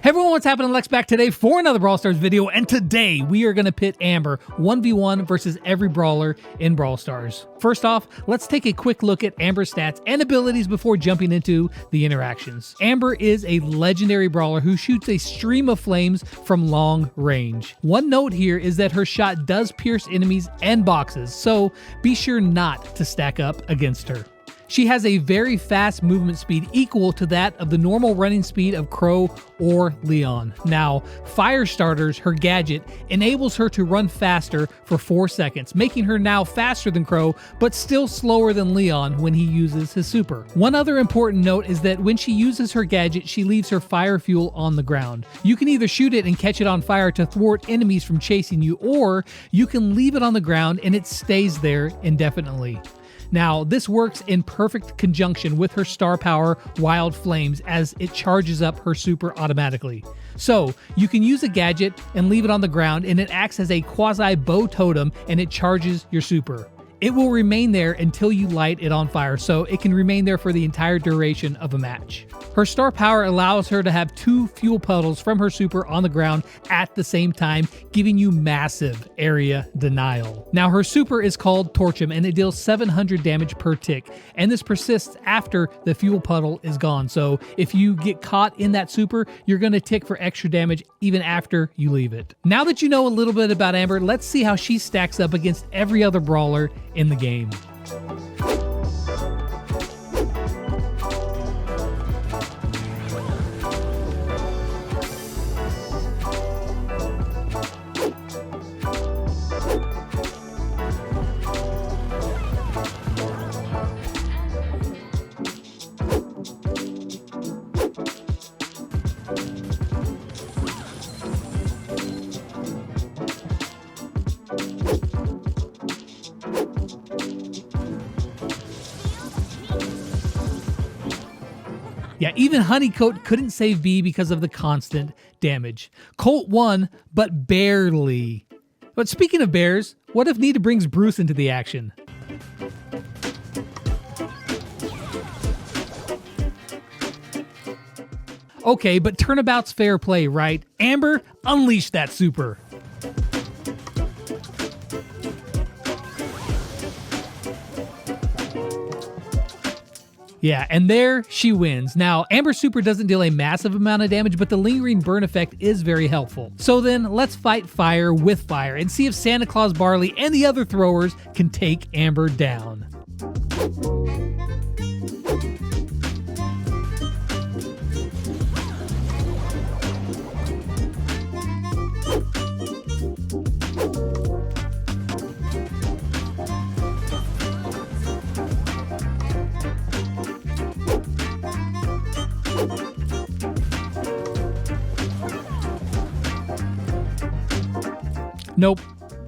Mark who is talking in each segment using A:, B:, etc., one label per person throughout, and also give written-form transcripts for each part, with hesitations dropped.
A: Hey everyone, what's happening? Lex back today for another Brawl Stars video, and today we are going to pit Amber 1v1 versus every brawler in Brawl Stars. First off, let's take a quick look at Amber's stats and abilities before jumping into the interactions. Amber is a legendary brawler who shoots a stream of flames from long range. One note here is that her shot does pierce enemies and boxes, so be sure not to stack up against her. She has a very fast movement speed equal to that of the normal running speed of Crow or Leon. Now, fire starters, her gadget, enables her to run faster for 4 seconds, making her now faster than Crow, but still slower than Leon when he uses his super. One other important note is that when she uses her gadget, she leaves her fire fuel on the ground. You can either shoot it and catch it on fire to thwart enemies from chasing you, or you can leave it on the ground and it stays there indefinitely. Now, this works in perfect conjunction with her star power, Wild Flames, as it charges up her super automatically. So, you can use a gadget and leave it on the ground, and it acts as a quasi-bow totem, and it charges your super. It will remain there until you light it on fire, so it can remain there for the entire duration of a match. Her star power allows her to have 2 fuel puddles from her super on the ground at the same time, giving you massive area denial. Now, her super is called Torch 'em, and it deals 700 damage per tick, and this persists after the fuel puddle is gone. So if you get caught in that super, you're going to tick for extra damage even after you leave it. Now that you know a little bit about Amber, let's see how she stacks up against every other brawler in the game. Yeah, even Honeycoat couldn't save B because of the constant damage. Colt won, but barely. But speaking of bears, what if Nita brings Bruce into the action? Okay, but turnabout's fair play, right? Amber, unleash that super. Yeah, and there she wins. Now, Amber's super doesn't deal a massive amount of damage, but the lingering burn effect is very helpful. So then, let's fight fire with fire and see if Santa Claus Barley and the other throwers can take Amber down. Nope,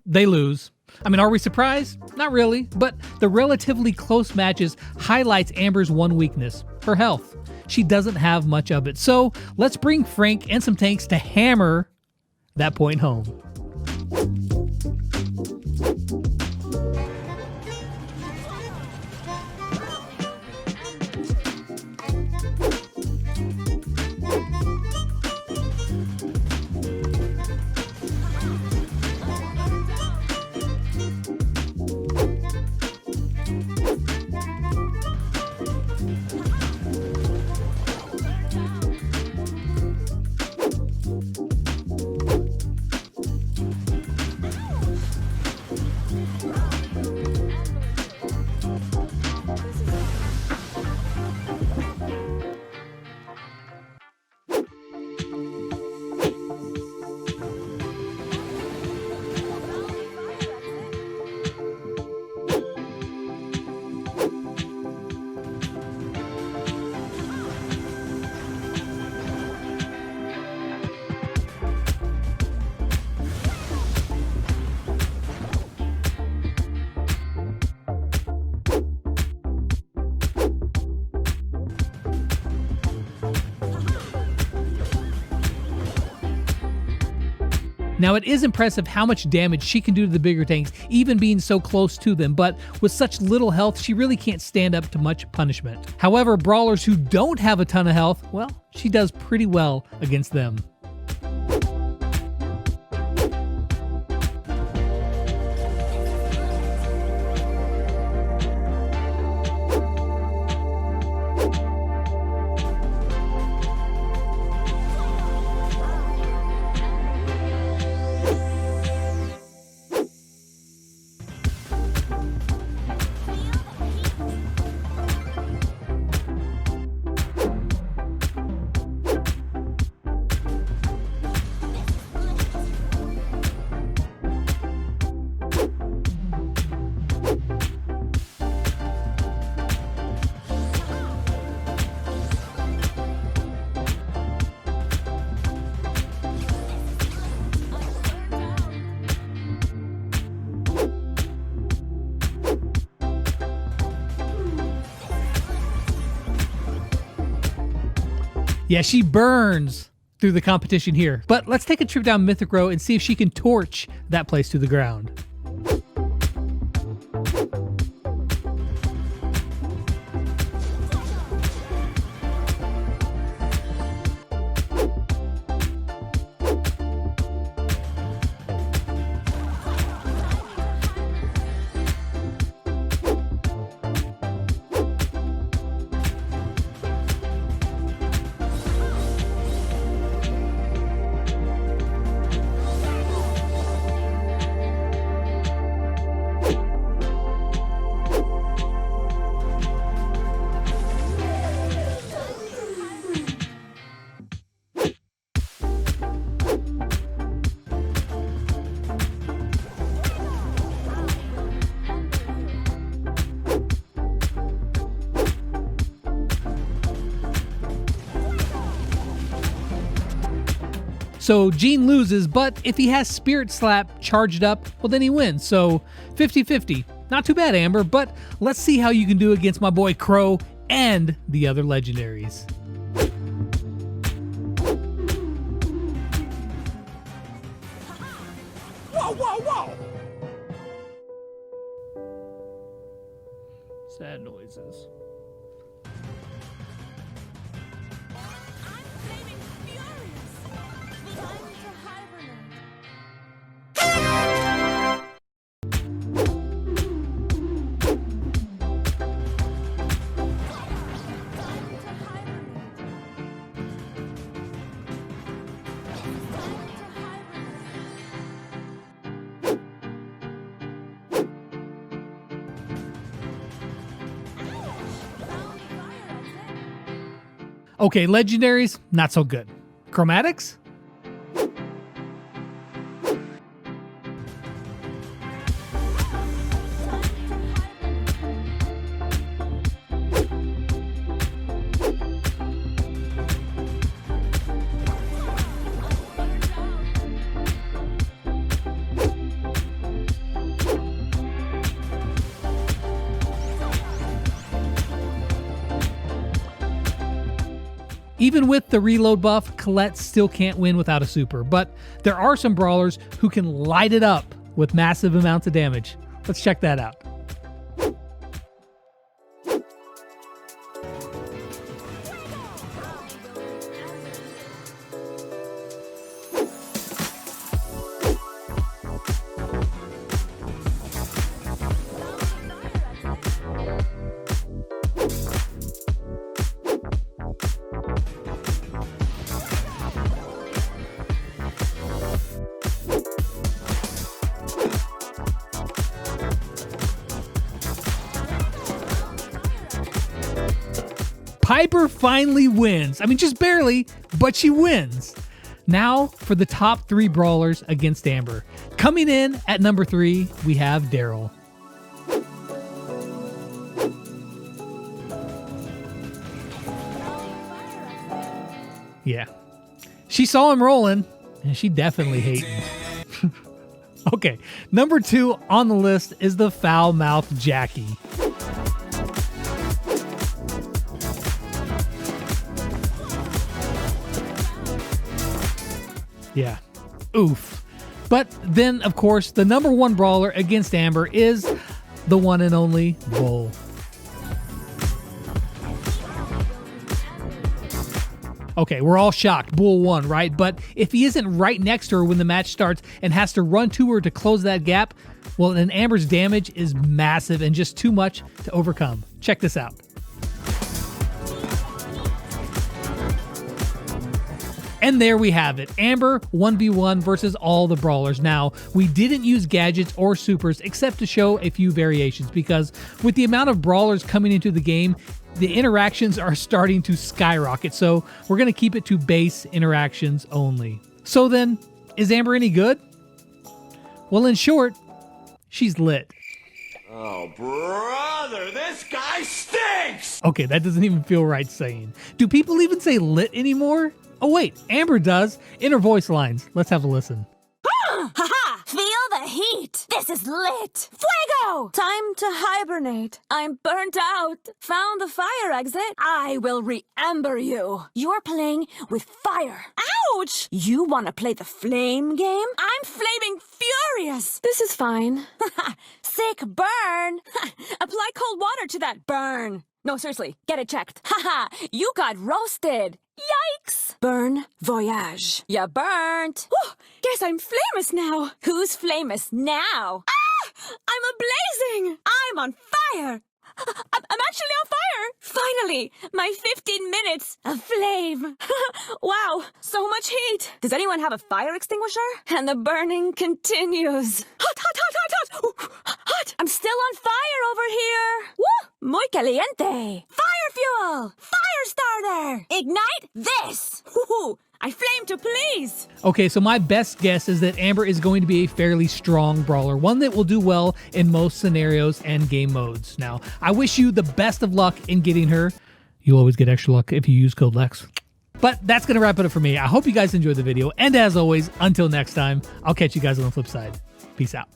A: they lose. I mean, are we surprised? Not really, but the relatively close matches highlights Amber's one weakness, her health. She doesn't have much of it, so let's bring Frank and some tanks to hammer that point home. Now, it is impressive how much damage she can do to the bigger tanks, even being so close to them, but with such little health, she really can't stand up to much punishment. However, brawlers who don't have a ton of health, well, she does pretty well against them. Yeah, she burns through the competition here. But let's take a trip down Mythic Row and see if she can torch that place to the ground. So Gene loses, but if he has Spirit Slap charged up, well then he wins. So 50-50. Not too bad, Amber, but let's see how you can do against my boy Crow and the other legendaries.
B: Whoa, whoa, whoa!
A: Sad noises. Okay, legendaries, not so good. Chromatics? Even with the reload buff, Colette still can't win without a super, but there are some brawlers who can light it up with massive amounts of damage. Let's check that out. Piper finally wins. I mean, just barely, but she wins. Now for the top 3 brawlers against Amber. Coming in at number 3, we have Daryl. Yeah. She saw him rolling, and she definitely hating. Okay, number 2 on the list is the foul-mouthed Jackie. Yeah. Oof. But then, of course, the #1 brawler against Amber is the one and only Bull. Okay, we're all shocked. Bull won, right? But if he isn't right next to her when the match starts and has to run to her to close that gap, well, then Amber's damage is massive and just too much to overcome. Check this out. And there we have it. Amber 1v1 versus all the brawlers. Now, we didn't use gadgets or supers except to show a few variations because with the amount of brawlers coming into the game, the interactions are starting to skyrocket. So we're going to keep it to base interactions only. So then, is Amber any good? Well, in short, she's lit.
B: Oh, brother, this guy stinks!
A: Okay, that doesn't even feel right saying. Do people even say lit anymore? Oh wait, Amber does, in her voice lines. Let's have a listen.
C: Haha! Feel the heat! This is lit! Fuego! Time to hibernate. I'm burnt out. Found the fire exit. I will re-amber you. You're playing with fire. Ouch! You want to play the flame game? I'm flaming furious. This is fine. Sick burn. Apply cold water to that burn. No, seriously, get it checked. Haha, you got roasted. Yikes! Burn voyage. Ya burnt. Whew, guess I'm famous now. Who's famous now? Ah! I'm ablazing! I'm on fire! I'm actually on fire! Finally! My 15 minutes of flame! Wow, so much heat! Does anyone have a fire extinguisher? And the burning continues. Hot, hot, hot, hot, hot! Ooh, hot! I'm still on fire over here! Woo! Muy caliente! Fire fuel! Fire starter! Ignite this! Woohoo! I flame to please!
A: Okay, so my best guess is that Amber is going to be a fairly strong brawler, one that will do well in most scenarios and game modes. Now, I wish you the best of luck in getting her. You'll always get extra luck if you use code LEX. But that's going to wrap it up for me. I hope you guys enjoyed the video, and as always, until next time, I'll catch you guys on the flip side. Peace out.